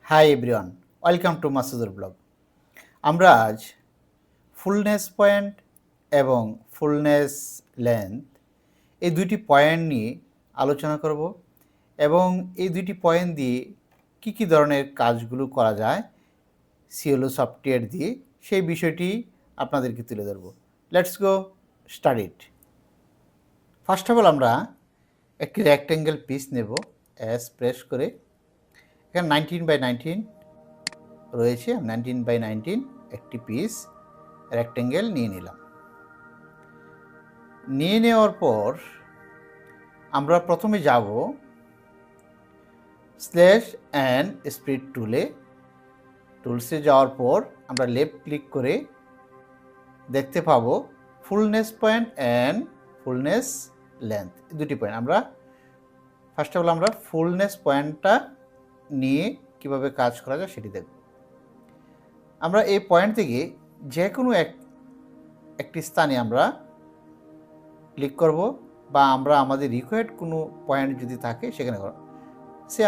Hi everyone, welcome to Masudur blog. আমরা আজ fullness point এবং ফুলনেস লেন্থ এই দুইটি পয়েন্ট নিয়ে আলোচনা করব এবং এই দুইটি পয়েন্ট দিয়ে কী ধরনের কাজগুলো করা যায় সিএলও সফটওয়্যার দিয়ে সেই বিষয়টি আপনাদেরকে তুলে ধরব। Let's go start it. First of all আমরা একটি রেক্ট্যাঙ্গেল পিস নেব, এস প্রেস করে। এখানে 19x19 রয়েছে, 19x19 একটি পিস রেক্ট্যাঙ্গেল নিয়ে নিলাম। নিয়ে নেওয়ার পর আমরা প্রথমে যাব স্ল্যাশ অ্যান্ড স্প্লিট টুলসে যাওয়ার পর আমরা লেফট ক্লিক করে দেখতে পাবো fullness point and fullness length, দুটি পয়েন্ট। আমরা ফার্স্ট অফ অল আমরা ফুলনেস পয়েন্টটা নিয়ে কিভাবে কাজ করা যায় সেটি দেখব। আমরা এই পয়েন্ট থেকে যে কোনো একটি স্থানে আমরা ক্লিক করব, বা আমরা আমাদের রিকোয়ার্ড কোনো পয়েন্ট যদি থাকে সেখানে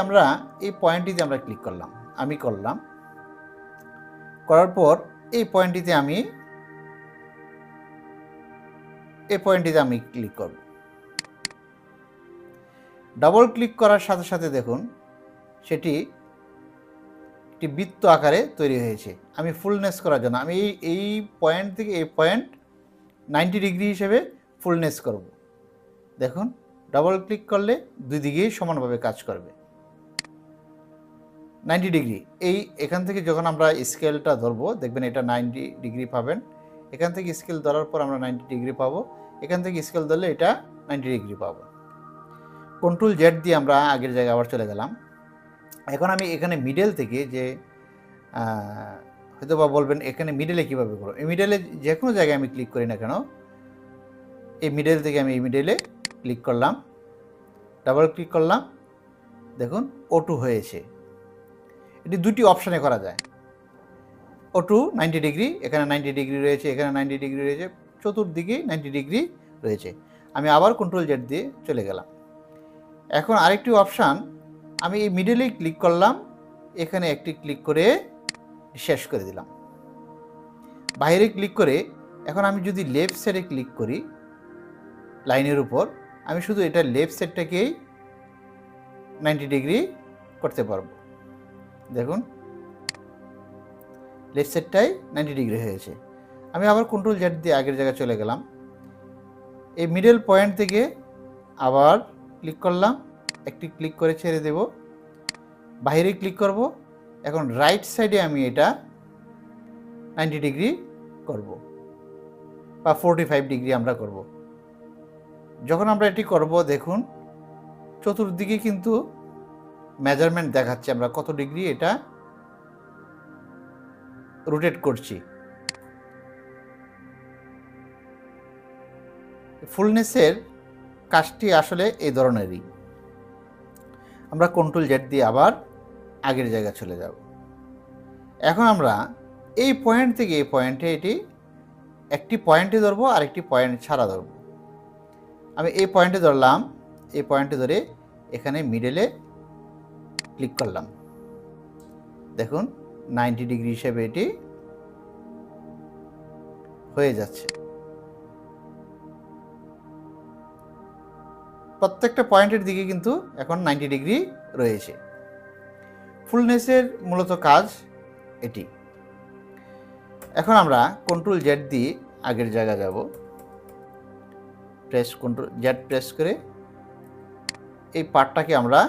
আমরা এই পয়েন্টটিতে আমরা ক্লিক করলাম, আমি করলাম। করার পর এই পয়েন্টটিতে আমি ক্লিক করব। ডাবল ক্লিক করার সাথে সাথে দেখুন সেটি একটি বৃত্ত আকারে তৈরি হয়েছে। আমি ফুলনেস করার জন্য আমি এই পয়েন্ট থেকে এই পয়েন্ট 90 ডিগ্রি হিসেবে ফুলনেস করব। দেখুন ডাবল ক্লিক করলে দুই দিকেই সমানভাবে কাজ করবে। 90 ডিগ্রি এখান থেকে যখন আমরা স্কেলটা ধরবো দেখবেন এটা 90 ডিগ্রি পাবেন। এখান থেকে স্কেল ধরার পর আমরা 90 ডিগ্রি পাবো। এখান থেকে স্কেল ধরলে এটা 90 ডিগ্রি পাবো। কন্ট্রোল জেড দিয়ে আমরা আগের জায়গায় আবার চলে গেলাম। এখন আমি এখানে মিডল থেকে যে হয়তো বা বলবেন এখানে মিডলে কীভাবে করবো। এই মিডলে যে কোনো জায়গায় আমি ক্লিক করি না কেন, এই মিডল থেকে আমি এই মিডলে ক্লিক করলাম, ডাবল ক্লিক করলাম, দেখুন O2 হয়েছে। এটি দুটি অপশানে করা যায়। O2 90 ডিগ্রি, এখানে 90 ডিগ্রি রয়েছে, এখানে 90 ডিগ্রি রয়েছে, চতুর্দিকেই 90 ডিগ্রি রয়েছে। আমি আবার কন্ট্রোল জেড দিয়ে চলে গেলাম। এখন আরেকটি অপশান, আমি এই মিডলেই ক্লিক করলাম, এখানে একটি ক্লিক করে শেষ করে দিলাম। বাইরে ক্লিক করে এখন আমি যদি লেফট সাইডে ক্লিক করি লাইনের উপর, আমি শুধু এটা লেফট সাইডটাকেই 90 ডিগ্রি করতে পারবো। দেখুন লেফট সাইডটাই 90 ডিগ্রি হয়েছে। আমি আবার কন্ট্রোল জেড দিয়ে আগের জায়গায় চলে গেলাম। এই মিডল পয়েন্ট থেকে আবার ক্লিক করলাম, একটি ক্লিক করে ছেড়ে দেব, বাইরে ক্লিক করব। এখন রাইট সাইডে আমি এটা 90 ডিগ্রি করব, বা 45 ডিগ্রি আমরা করব। যখন আমরা এটি করব দেখুন চতুর্দিকে কিন্তু মেজারমেন্ট দেখাচ্ছে আমরা কত ডিগ্রি এটা রোটেট করছি। ফুলনেসের কাজটি আসলে এই ধরনেরই। আমরা কন্ট্রোল জেড দিয়ে আবার আগের জায়গায় চলে যাব। এখন আমরা এই পয়েন্ট থেকে এই পয়েন্টে এটি একটি পয়েন্টে ধরবো আর একটি পয়েন্ট ছাড়া ধরবো। আমি এই পয়েন্টে ধরলাম, এই পয়েন্টে ধরে এখানে মিডলে ক্লিক করলাম, দেখুন 90 ডিগ্রি হিসেবে এটি হয়ে যাচ্ছে। প্রত্যেকটা পয়েন্টের দিকে কিন্তু এখন 90 ডিগ্রি রয়েছে। ফুলনেসের মূলত কাজ এটি। এখন আমরা কন্ট্রোল জেড দিয়ে আগের জায়গা যাব, কন্ট্রোল জেড প্রেস করে এই পার্টটাকে আমরা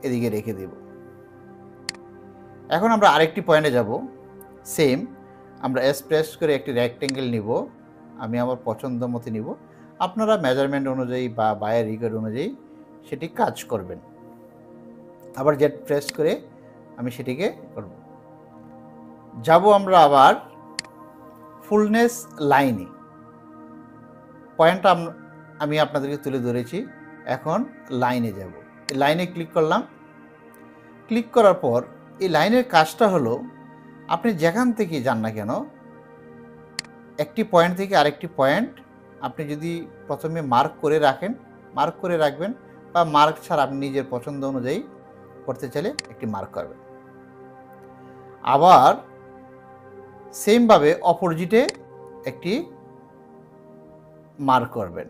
এদিকে রেখে দেব। এখন আমরা আরেকটি পয়েন্টে যাব, সেম আমরা এস প্রেস করে একটি রেক্ট্যাঙ্গেল নিব, আমি আমার পছন্দ মতো নিব। আপনারা মেজারমেন্ট অনুযায়ী বা বায়ের রিকোয়ার্ড অনুযায়ী সেটি কাজ করবেন। আবার জেড প্রেস করে আমি সেটিকে করব। যাব আমরা আবার ফুলনেস লাইনে। পয়েন্টটা আমি আপনাদেরকে তুলে ধরেছি, এখন লাইনে যাব। এই লাইনে ক্লিক করলাম। ক্লিক করার পর এই লাইনের কাজটা হলো আপনি যেখান থেকে যান না কেন একটি পয়েন্ট থেকে আরেকটি পয়েন্ট আপনি যদি প্রথমে মার্ক করে রাখবেন, বা মার্ক ছাড়া আপনি নিজের পছন্দ অনুযায়ী করতে চাইলে একটি মার্ক করবেন। আবার সেমভাবে অপোজিটে একটি মার্ক করবেন।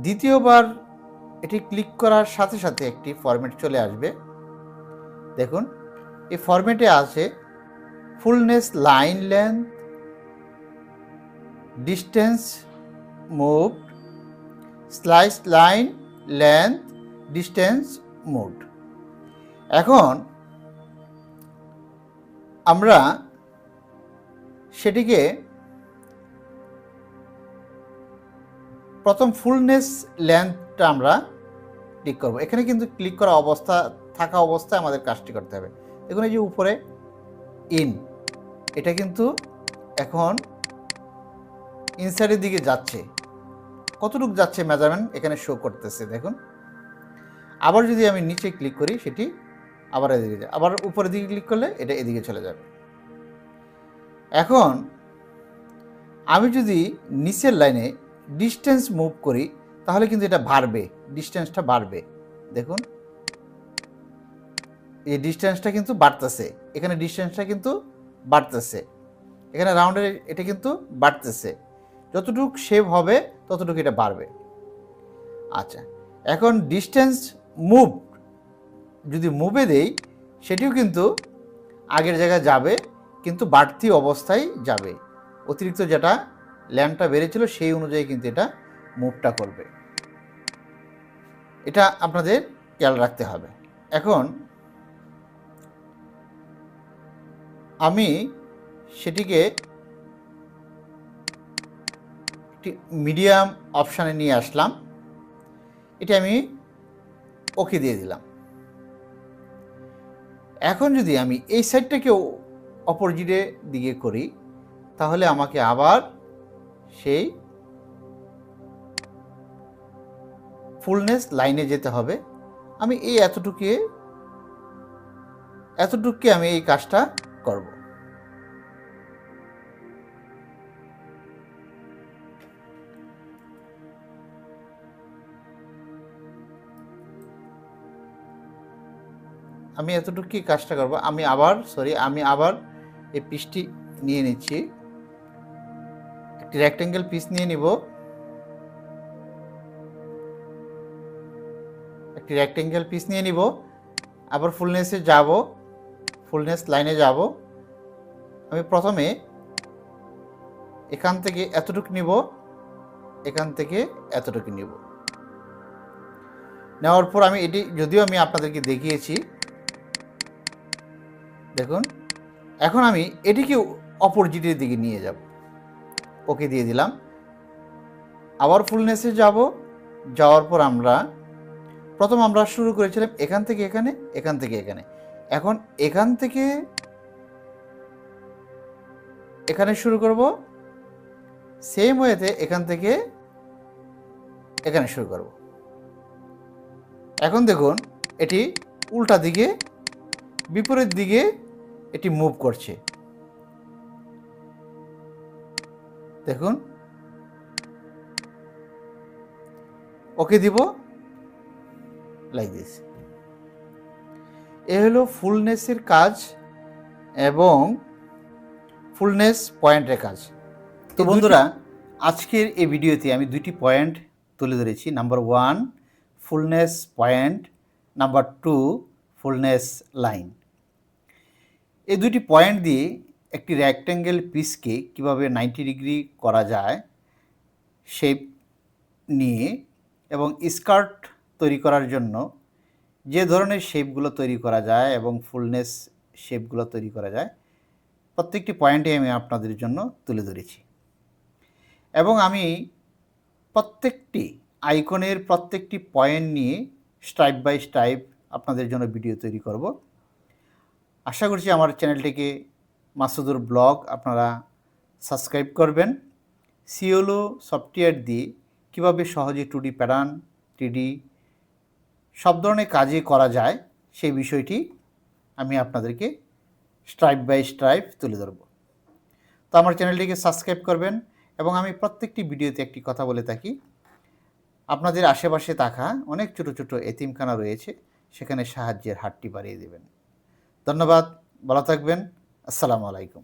দ্বিতীয়বার এটি ক্লিক করার সাথে সাথে একটি ফরম্যাট চলে আসবে। দেখুন এই ফরম্যাটে আছে fullness, line length, distance move, slice line length, distance move. এখন আমরা সেটিকে প্রথম ফুলনেস লেন্থটা আমরা ক্লিক করব। এখানে কিন্তু ক্লিক করা থাকা অবস্থায় আমাদের কাজটি করতে হবে। দেখুন এই যে উপরে ইন, এটা কিন্তু এখন ইনসাইডের দিকে যাচ্ছে। কতটুকু যাচ্ছে মেজারমেন্ট এখানে শো করতেছে। দেখুন আবার যদি আমি নিচে ক্লিক করি সেটি আবার এদিকে যায়, আবার উপরের দিকে ক্লিক করলে এটা এদিকে চলে যাবে। এখন আমি যদি নিচের লাইনে ডিস্টেন্স মুভ করি তাহলে কিন্তু এটা বাড়বে, ডিস্টেন্সটা বাড়বে। দেখুন এই ডিস্টেন্সটা কিন্তু বাড়তেছে, এখানে ডিস্টেন্সটা কিন্তু বাড়তেছে, এখানে রাউন্ডের এটা কিন্তু বাড়তেছে। যতটুকু শেপ হবে ততটুকু এটা বাড়বে। আচ্ছা, এখন ডিস্টেন্স মুভ যদি মুভে দেই সেটিও কিন্তু আগের জায়গায় যাবে, কিন্তু বাড়তি অবস্থায় যাবে। অতিরিক্ত যেটা ল্যান্ডটা বেড়েছিল সেই অনুযায়ী কিন্তু এটা মুভটা করবে। এটা আপনাদের খেয়াল রাখতে হবে। এখন আমি সেটিকে একটি মিডিয়াম অপশানে নিয়ে আসলাম, এটা আমি ওকে দিয়ে দিলাম। এখন যদি আমি এই সাইডটাকে অপোজিটের দিকে করি তাহলে আমাকে আবার সেই ফুলনেস লাইনে যেতে হবে। আমি এই এতটুকুকে আমি এই কাজটা করব। আমি এতটুকুই কাজটা করব। আমি আবার এই পিসটি নিয়ে নিচ্ছি, একটি রেক্টেঙ্গেল পিস নিয়ে নিব, একটি রেক্টেঙ্গেল পিস নিয়ে নিব, আবার ফুলনেসে যাব, ফুলনেস লাইনে যাব। আমি প্রথমে এখান থেকে এতটুকু নিব, এখান থেকে এতটুকু নিব। নেওয়ার পর আমি এটি যদিও আমি আপনাদেরকে দেখিয়েছি, দেখুন এখন আমি এটিকে অপোজিটের দিকে নিয়ে যাব, ওকে দিয়ে দিলাম। আবার ফুলনেসে যাব, যাওয়ার পর প্রথম আমরা শুরু করেছিলাম এখান থেকে এখানে, এখান থেকে এখানে। এখন এখান থেকে এখানে শুরু করব, সেম ওয়েতে এখান থেকে এখানে শুরু করব। এখন দেখুন এটি উল্টা দিকে, বিপরীত দিকে এটি মুভ করছে। দেখুন ওকে দিব, লাইক দিস। এ হলো ফুলনেসের কাজ এবং ফুলনেস পয়েন্টের কাজ। তো বন্ধুরা, আজকের এই ভিডিওতে আমি দুইটি পয়েন্ট তুলে ধরেছি। Number 1 fullness point, number 2 fullness line. এই দুটি পয়েন্ট দিয়ে একটি রেক্ট্যাঙ্গেল পিসকে কীভাবে 90 ডিগ্রি করা যায় শেপ নিয়ে, এবং স্কার্ট তৈরি করার জন্য যে ধরনের শেপগুলো তৈরি করা যায় এবং ফুলনেস শেপগুলো তৈরি করা যায়, প্রত্যেকটি পয়েন্টে আমি আপনাদের জন্য তুলে ধরেছি। এবং আমি প্রত্যেকটি আইকনের প্রত্যেকটি পয়েন্ট নিয়ে স্টেপ বাই স্টেপ আপনাদের জন্য ভিডিও তৈরি করব। আশা করছি আমার চ্যানেলটিকে মাসুদুর ব্লগ আপনারা সাবস্ক্রাইব করবেন। সিওলো সফটওয়্যার দিয়ে কীভাবে সহজে 2D প্যাটার্ন, 3D সব ধরনের কাজই করা যায় সেই বিষয়টি আমি আপনাদেরকে স্টেপ বাই স্টেপ তুলে ধরব। তো আমার চ্যানেলটিকে সাবস্ক্রাইব করবেন। এবং আমি প্রত্যেকটি ভিডিওতে একটি কথা বলে থাকি, আপনাদের আশেপাশে থাকা অনেক ছোটো ছোটো এতিমখানা রয়েছে, সেখানে সাহায্যের হাতটি বাড়িয়ে দেবেন। ধন্যবাদ, ভালো থাকবেন। আসসালামু আলাইকুম।